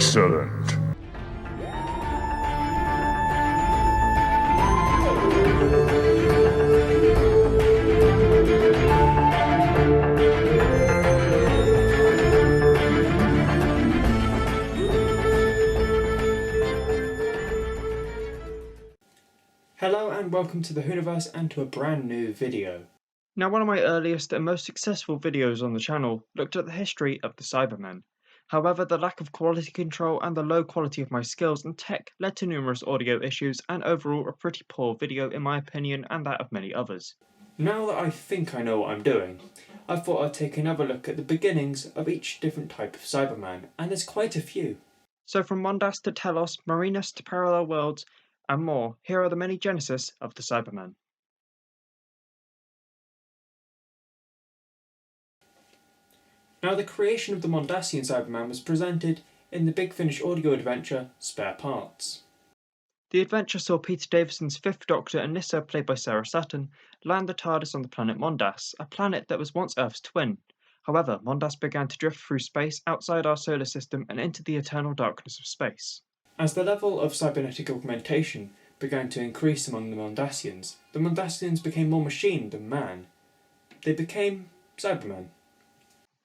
Excellent. Hello and welcome to the Whoniverse and to a brand new video. Now, one of my earliest and most successful videos on the channel looked at the history of the Cybermen. However, the lack of quality control and the low quality of my skills and tech led to numerous audio issues and overall a pretty poor video in my opinion and that of many others. Now that I think I know what I'm doing, I thought I'd take another look at the beginnings of each different type of Cyberman, and there's quite a few. So from Mondas to Telos, Marinus to Parralel Worlds, and more, here are the many genesis of the Cybermen. Now the creation of the Mondasian Cyberman was presented in the Big Finish audio adventure Spare Parts. The adventure saw Peter Davison's Fifth Doctor and Nyssa, played by Sarah Sutton, land the TARDIS on the planet Mondas, a planet that was once Earth's twin. However, Mondas began to drift through space outside our solar system and into the eternal darkness of space. As the level of cybernetic augmentation began to increase among the Mondasians became more machine than man. They became Cybermen.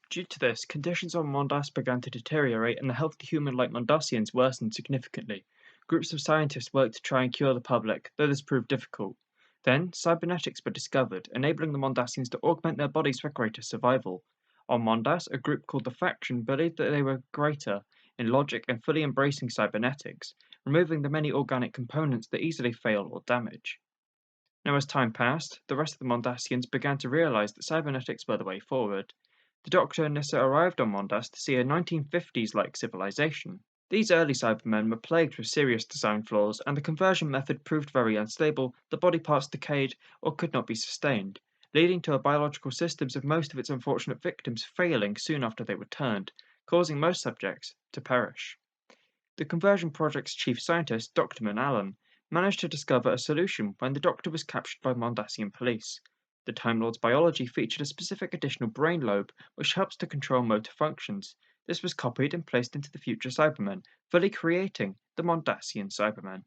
Due to this, conditions on Mondas began to deteriorate and the healthy human-like Mondasians worsened significantly. Groups of scientists worked to try and cure the public, though this proved difficult. Then, cybernetics were discovered, enabling the Mondasians to augment their bodies for greater survival. On Mondas, a group called the Faction believed that they were greater in logic and fully embracing cybernetics, removing the many organic components that easily fail or damage. Now, as time passed, the rest of the Mondasians began to realize that cybernetics were the way forward. The Doctor and Nyssa arrived on Mondas to see a 1950s-like civilization. These early Cybermen were plagued with serious design flaws, and the conversion method proved very unstable, the body parts decayed or could not be sustained, leading to biological systems of most of its unfortunate victims failing soon after they were turned, causing most subjects to perish. The conversion project's chief scientist, Dr. Allen, managed to discover a solution when the Doctor was captured by Mondasian police. The Time Lord's biology featured a specific additional brain lobe which helps to control motor functions. This was copied and placed into the future Cybermen, fully creating the Mondasian Cybermen.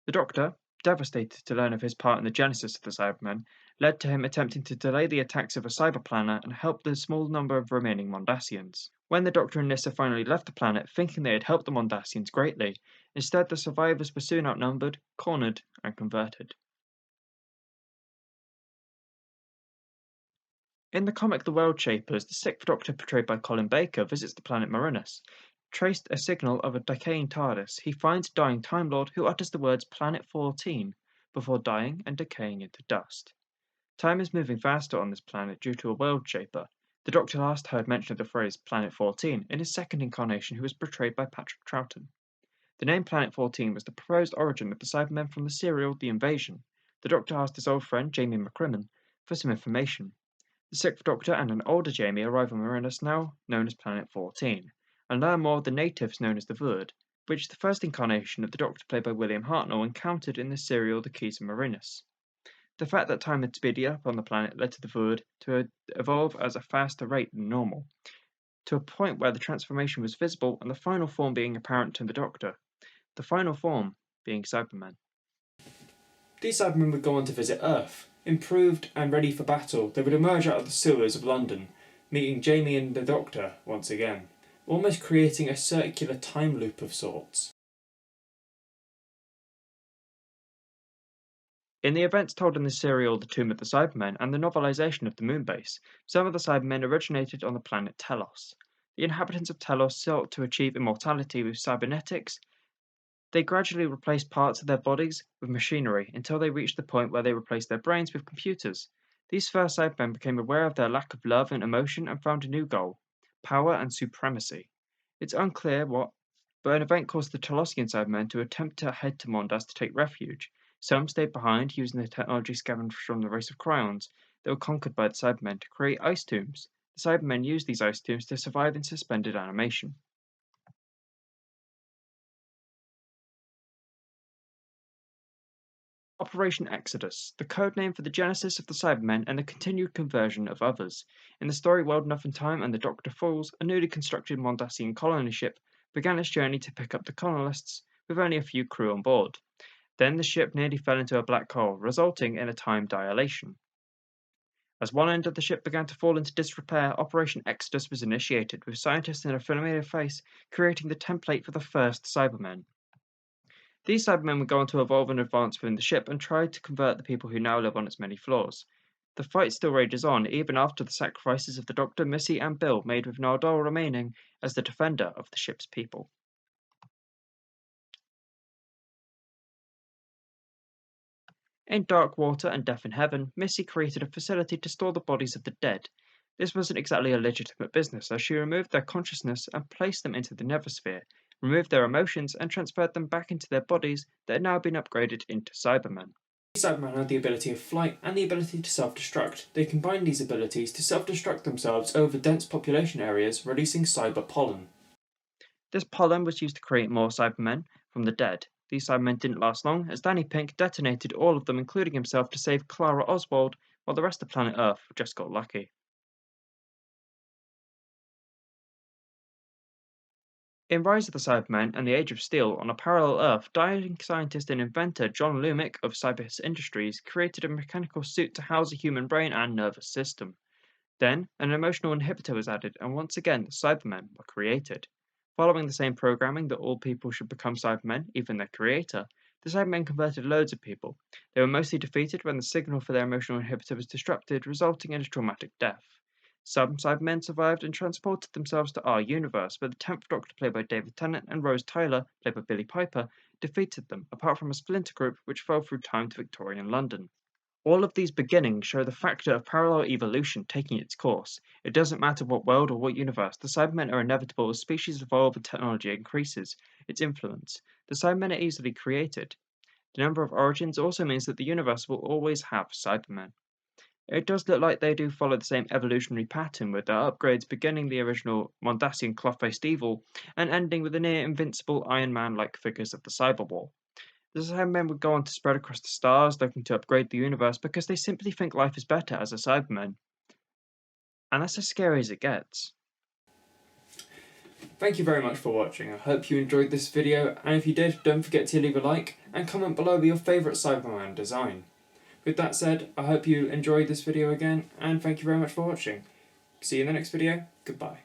The Doctor, devastated to learn of his part in the genesis of the Cybermen, led to him attempting to delay the attacks of a cyberplanet and help the small number of remaining Mondasians. When the Doctor and Nyssa finally left the planet, thinking they had helped the Mondasians greatly, instead the survivors were soon outnumbered, cornered, and converted. In the comic The World Shapers, the Sixth Doctor, portrayed by Colin Baker, visits the planet Marinus. Traced a signal of a decaying TARDIS, he finds a dying Time Lord who utters the words Planet 14 before dying and decaying into dust. Time is moving faster on this planet due to a World Shaper. The Doctor last heard mention of the phrase Planet 14 in his second incarnation, who was portrayed by Patrick Troughton. The name Planet 14 was the proposed origin of the Cybermen from the serial The Invasion. The Doctor asked his old friend Jamie McCrimmon for some information. The Sixth Doctor and an older Jamie arrive on Marinus, now known as Planet 14, and learn more of the natives known as the Voord, which the first incarnation of the Doctor, played by William Hartnell, encountered in the serial The Keys of Marinus. The fact that time had speeded up on the planet led to the Voord to evolve at a faster rate than normal, to a point where the transformation was visible and the final form being apparent to the Doctor, the final form being Cybermen. These Cybermen would go on to visit Earth. Improved and ready for battle, they would emerge out of the sewers of London, meeting Jamie and the Doctor once again, almost creating a circular time loop of sorts. In the events told in the serial The Tomb of the Cybermen and the novelization of the Moonbase, some of the Cybermen originated on the planet Telos. The inhabitants of Telos sought to achieve immortality with cybernetics. They gradually replaced parts of their bodies with machinery until they reached the point where they replaced their brains with computers. These first Cybermen became aware of their lack of love and emotion and found a new goal: power and supremacy. It's unclear what, but an event caused the Telosian Cybermen to attempt to head to Mondas to take refuge. Some stayed behind using the technology scavenged from the race of Cryons that were conquered by the Cybermen to create ice tombs. The Cybermen used these ice tombs to survive in suspended animation. Operation Exodus, the code name for the genesis of the Cybermen and the continued conversion of others. In the story World Enough in Time and the Doctor Falls, a newly constructed Mondasian colony ship began its journey to pick up the colonists with only a few crew on board. Then the ship nearly fell into a black hole, resulting in a time dilation. As one end of the ship began to fall into disrepair, Operation Exodus was initiated, with scientists in a familiar face creating the template for the first Cybermen. These Cybermen would go on to evolve and advance within the ship and try to convert the people who now live on its many floors. The fight still rages on, even after the sacrifices of the Doctor, Missy, and Bill, made with Nardole remaining as the defender of the ship's people. In Dark Water and Death in Heaven, Missy created a facility to store the bodies of the dead. This wasn't exactly a legitimate business, as she removed their consciousness and placed them into the Neversphere, removed their emotions, and transferred them back into their bodies that had now been upgraded into Cybermen. These Cybermen had the ability of flight and the ability to self-destruct. They combined these abilities to self-destruct themselves over dense population areas, releasing cyber pollen. This pollen was used to create more Cybermen from the dead. These Cybermen didn't last long, as Danny Pink detonated all of them, including himself, to save Clara Oswald, while the rest of planet Earth just got lucky. In Rise of the Cybermen and the Age of Steel, on a parallel Earth, dying scientist and inventor John Lumick of Cybus Industries created a mechanical suit to house a human brain and nervous system. Then, an emotional inhibitor was added, and once again the Cybermen were created. Following the same programming that all people should become Cybermen, even their creator, the Cybermen converted loads of people. They were mostly defeated when the signal for their emotional inhibitor was disrupted, resulting in a traumatic death. Some Cybermen survived and transported themselves to our universe, where the 10th Doctor, played by David Tennant, and Rose Tyler, played by Billie Piper, defeated them, apart from a splinter group which fell through time to Victorian London. All of these beginnings show the factor of parallel evolution taking its course. It doesn't matter what world or what universe, the Cybermen are inevitable as species evolve and technology increases its influence. The Cybermen are easily created. The number of origins also means that the universe will always have Cybermen. It does look like they do follow the same evolutionary pattern, with their upgrades beginning the original Mondasian cloth-faced evil and ending with the near-invincible Iron Man-like figures of the Cyber War. The Cybermen would go on to spread across the stars, looking to upgrade the universe because they simply think life is better as a Cyberman. And that's as scary as it gets. Thank you very much for watching. I hope you enjoyed this video, and if you did, don't forget to leave a like and comment below with your favourite Cyberman design. With that said, I hope you enjoyed this video again, and thank you very much for watching. See you in the next video. Goodbye.